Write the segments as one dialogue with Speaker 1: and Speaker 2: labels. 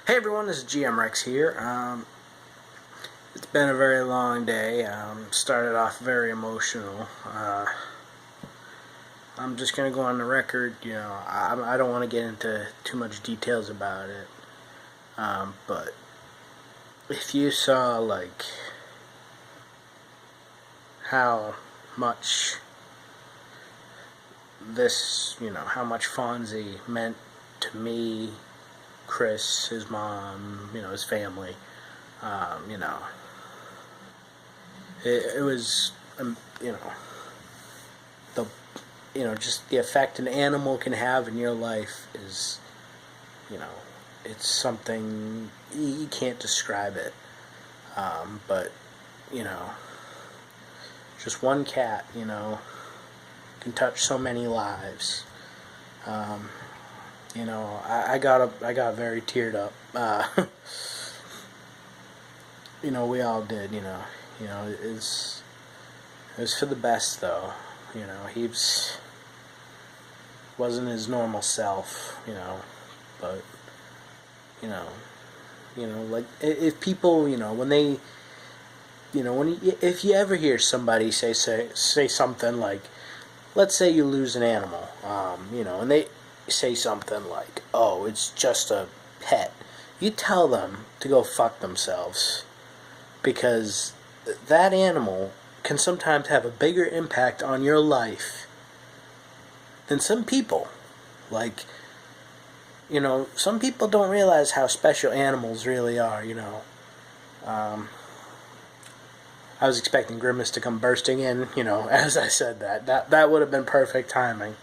Speaker 1: Hey everyone, this is GM Rex here. It's been a very long day. Started off very emotional. I'm just gonna go on the record. I don't want to get into too much details about it. But if you saw how much how much Fonzie meant to me, Chris, his mom, his family, it was, the, just the effect an animal can have in your life is, it's something, you can't describe it, but, just one cat, can touch so many lives. I got very teared up. We all did. It was for the best though. He wasn't his normal self. But if people, when they, if you ever hear somebody say something like, let's say you lose an animal, and they say something like, oh, it's just a pet, you tell them to go fuck themselves, because that animal can sometimes have a bigger impact on your life than some people. Some people don't realize how special animals really are. I was expecting Grimace to come bursting in, as I said that. That would have been perfect timing.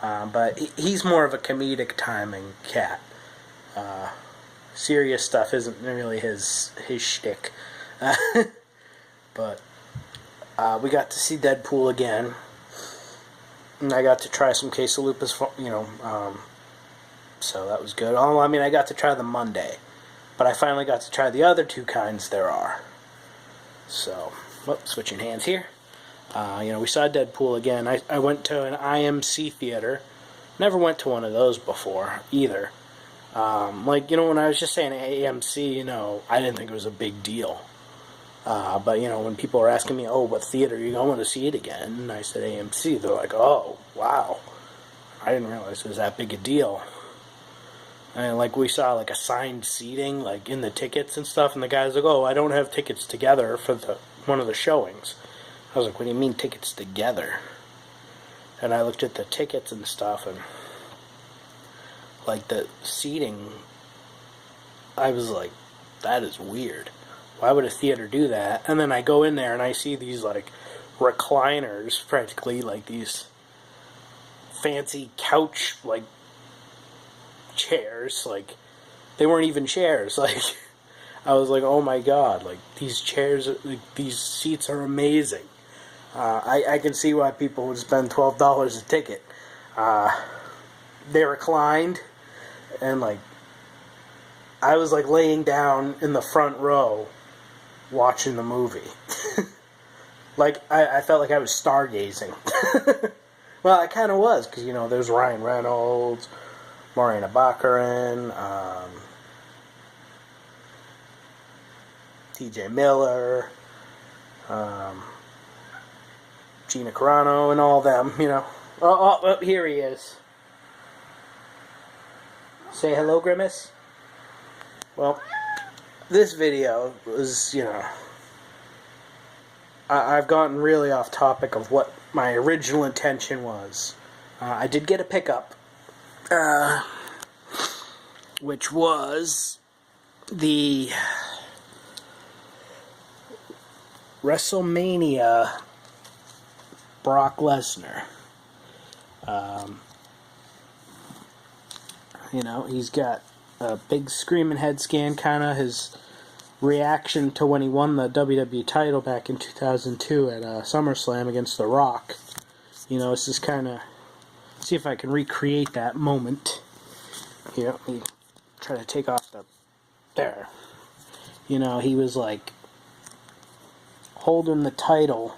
Speaker 1: But he's more of a comedic timing cat. Serious stuff isn't really his shtick. But we got to see Deadpool again. And I got to try some quesalupas, so that was good. I got to try them Monday. But I finally got to try the other two kinds there are. So, switching hands here. We saw Deadpool again. I went to an IMC theater. Never went to one of those before, either. When I was just saying AMC, I didn't think it was a big deal. But, when people were asking me, oh, what theater are you going to see it again? And I said AMC. They're like, oh, wow. I didn't realize it was that big a deal. And, we saw, assigned seating, in the tickets and stuff. And the guy's like, oh, I don't have tickets together for one of the showings. I was like, what do you mean tickets together? And I looked at the tickets and stuff, and the seating, I was like, that is weird. Why would a theater do that? And then I go in there and I see these recliners, practically these fancy couch chairs. They weren't even chairs. I was like, oh my god, these chairs, these seats are amazing. I can see why people would spend $12 a ticket. They reclined, and I was laying down in the front row watching the movie. I felt like I was stargazing. Well, I kind of was, because there's Ryan Reynolds, Morena Baccarin, TJ Miller, Gina Carano, and all them, Oh, here he is. Say hello, Grimace. Well, this video was, I've gotten really off topic of what my original intention was. I did get a pickup, which was the WrestleMania Brock Lesnar. He's got a big screaming head scan, kind of his reaction to when he won the WWE title back in 2002 at SummerSlam against The Rock. It's just kind of, see if I can recreate that moment. Here, let me try to take off there. He was holding the title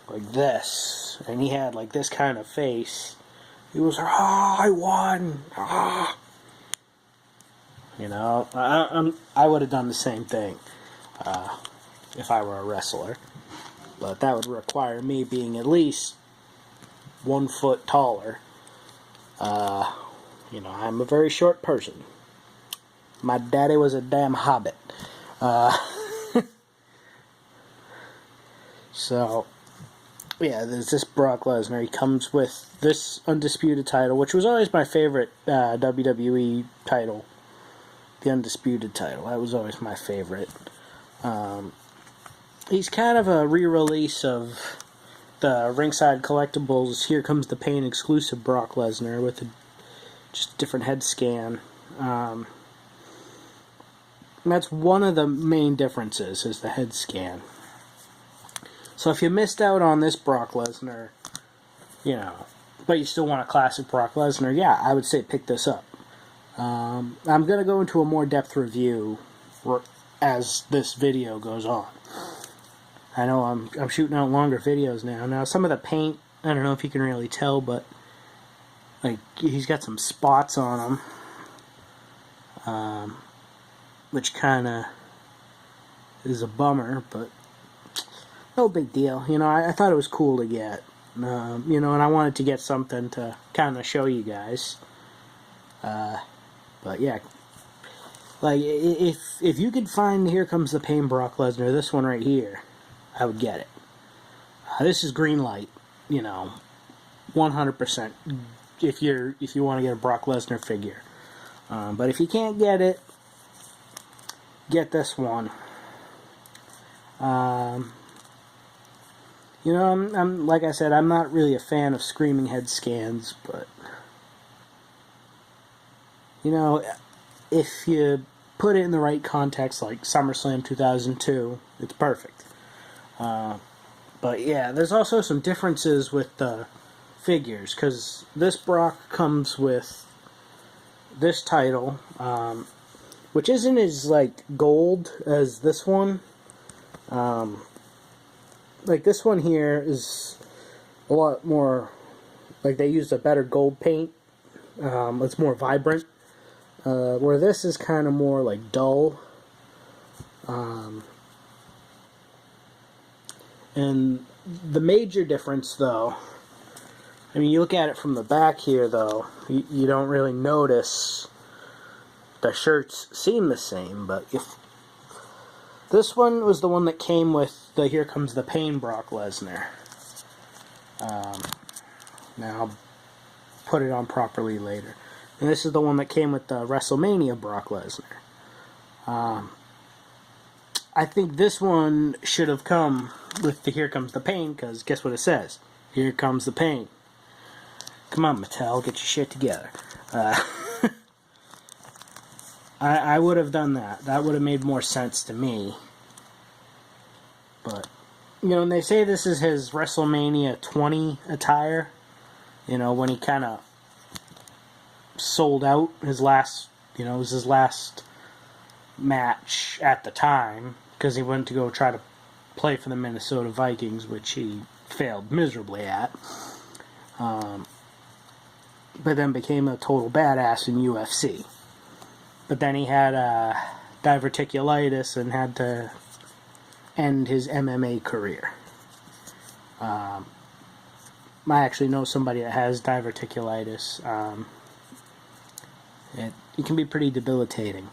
Speaker 1: like this, and he had this kind of face. He was like, I won, You know, I would have done the same thing if I were a wrestler. But that would require me being at least 1 foot taller. You know, I'm a very short person. My daddy was a damn hobbit. So, yeah, there's this Brock Lesnar. He comes with this Undisputed title, which was always my favorite WWE title. The Undisputed title. That was always my favorite. He's kind of a re-release of the Ringside Collectibles Here Comes the Pain exclusive Brock Lesnar with just a different head scan. And that's one of the main differences, is the head scan. So if you missed out on this Brock Lesnar, you know, but you still want a classic Brock Lesnar, yeah, I would say pick this up. I'm going to go into a more depth review as this video goes on. I know I'm shooting out longer videos now. Now, some of the paint, I don't know if you can really tell, but like he's got some spots on him, which kind of is a bummer, but no big deal. You know, I thought it was cool to get, you know, and I wanted to get something to kind of show you guys. But yeah, like if you could find Here Comes the Pain Brock Lesnar, this one right here, I would get it. This is green light, you know, 100%. If you want to get a Brock Lesnar figure, but if you can't get it, get this one. You know, I'm like I said, I'm not really a fan of screaming head scans, but you know, if you put it in the right context, like SummerSlam 2002, it's perfect. But yeah, there's also some differences with the figures, because this Brock comes with this title, which isn't as like gold as this one. Like this one here is a lot more, like they used a better gold paint. It's more vibrant. Where this is kind of more like dull. And the major difference, though, I mean, you look at it from the back here, though, you don't really notice the shirts seem the same, but if this one was the one that came with the Here Comes the Pain Brock Lesnar. Now, I'll put it on properly later. And this is the one that came with the WrestleMania Brock Lesnar. I think this one should have come with the Here Comes the Pain, because guess what it says? Here comes the pain. Come on, Mattel, get your shit together. I would have done that. That would have made more sense to me. But, you know, and they say this is his WrestleMania 20 attire. You know, when he kind of sold out his last, you know, it was his last match at the time, because he went to go try to play for the Minnesota Vikings, which he failed miserably at. But then became a total badass in UFC. But then he had diverticulitis and had to end his MMA career. I actually know somebody that has diverticulitis. It can be pretty debilitating.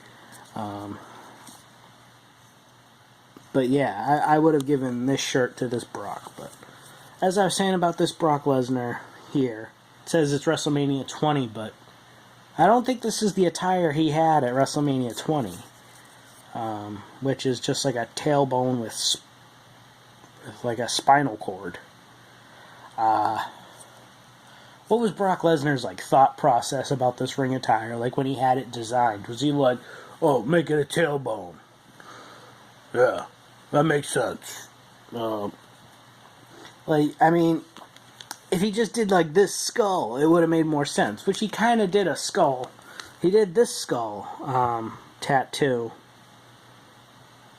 Speaker 1: But yeah, I would have given this shirt to this Brock. But as I was saying about this Brock Lesnar here, it says it's WrestleMania 20, but I don't think this is the attire he had at WrestleMania 20, which is just like a tailbone with like a spinal cord. What was Brock Lesnar's like thought process about this ring attire? Like when he had it designed, was he like, "Oh, make it a tailbone"? Yeah, that makes sense. Like, I mean, if he just did like this skull, it would have made more sense. Which he kind of did a skull. He did this skull tattoo.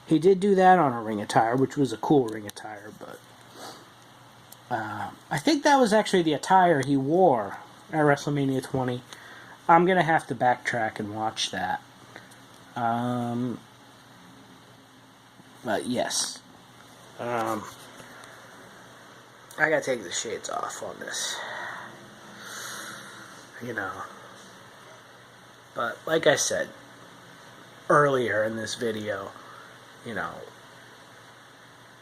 Speaker 1: He did do that on a ring attire, which was a cool ring attire, but I think that was actually the attire he wore at WrestleMania 20. I'm going to have to backtrack and watch that. But yes. I gotta take the shades off on this. You know. But like I said earlier in this video, you know,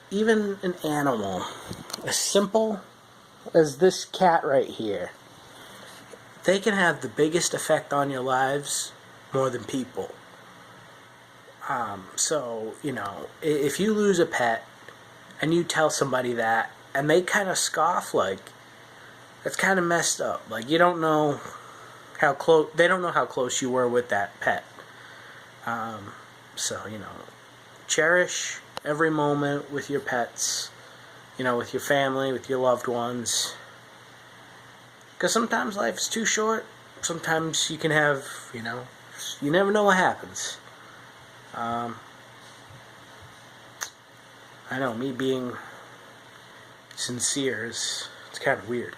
Speaker 1: even an animal as simple as this cat right here, they can have the biggest effect on your lives more than people. So, you know, if you lose a pet and you tell somebody that and they kind of scoff, like, that's kind of messed up. Like, you don't know how close, they don't know how close you were with that pet. So, you know, cherish every moment with your pets, you know, with your family, with your loved ones. Because sometimes life's too short. Sometimes you can have, you know, you never know what happens. I know, me being sincere it's kind of weird.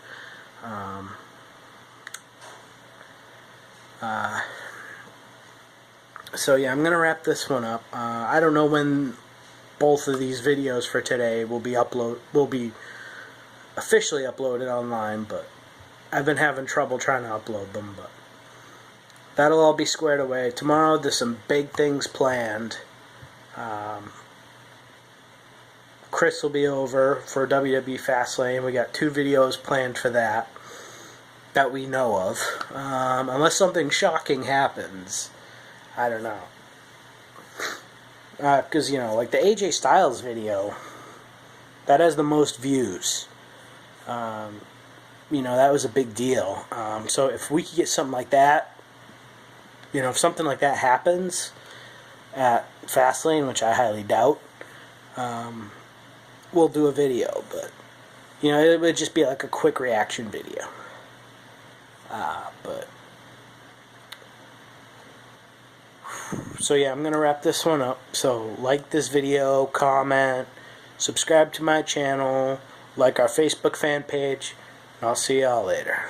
Speaker 1: So yeah, I'm gonna wrap this one up. I don't know when both of these videos for today will be officially uploaded online, but I've been having trouble trying to upload them, but that'll all be squared away. Tomorrow there's some big things planned. Chris will be over for WWE Fastlane. We got 2 videos planned for that we know of. Unless something shocking happens. I don't know. Because, you know, like the AJ Styles video, that has the most views. You know, that was a big deal. So if we could get something like that, you know, if something like that happens at Fastlane, which I highly doubt, we'll do a video. But, you know, it would just be like a quick reaction video. So yeah, I'm going to wrap this one up. So like this video, comment, subscribe to my channel, like our Facebook fan page, and I'll see y'all later.